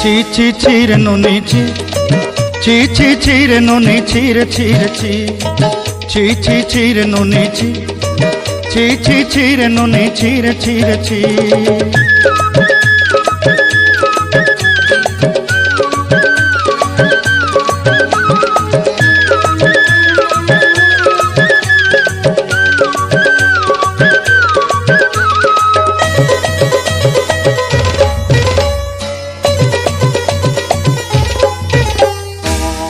ছি ছি ছি রে নুনি ছি ছি ছি ছি রে নুনি ছি রে ছি রে ছি ছি ছি ছি রে নুনি ছি ছি ছি ছি রে নুনি ছি রে ছি রে ছি।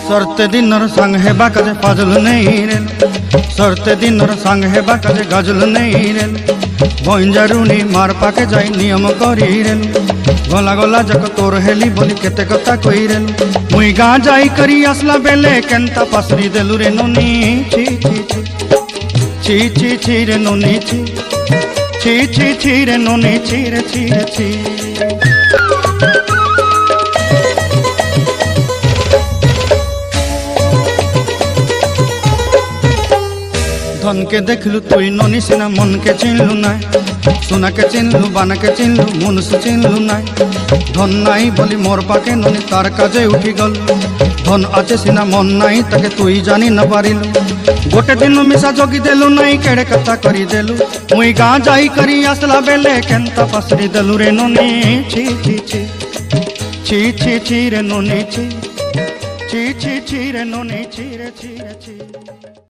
सरते दिनर संग हेबा काजे फाजल नहीं रे सरते दिनर संग हेबा काजे गजल नहीं रे बंजारुनी मार पाके जाई नियम करी रे गला गला जक तोर हेली बोली केते कथा कई रे मुई गा जाई करी असला बेले केंता पसरी देलु रे नुनी छी छी छी छी छी छी रे नुनी छी छी छी छी रे नुनी छी रे छी रे छी। धन के देखलु तुई ननी सिना मन के चिन्हलु ना सोना के चिन्हलु बाना के चिन्हलु मनुष्य चिन्हलु ना धन नाई बोली मोर पाके ननी तार काजे उठी गल धन आचे सिना मन नाई ताके तुई जानी न पारिलु गोटे दिन मिसा जोगी देलु नाई केड़े कथा करी देलु मुई गा जाई करी असला बेले केंता पसरी देलु रे ननी छी छी छी छी छी छी रे ननी छी छी छी छी रे ननी छी रे छी रे छी।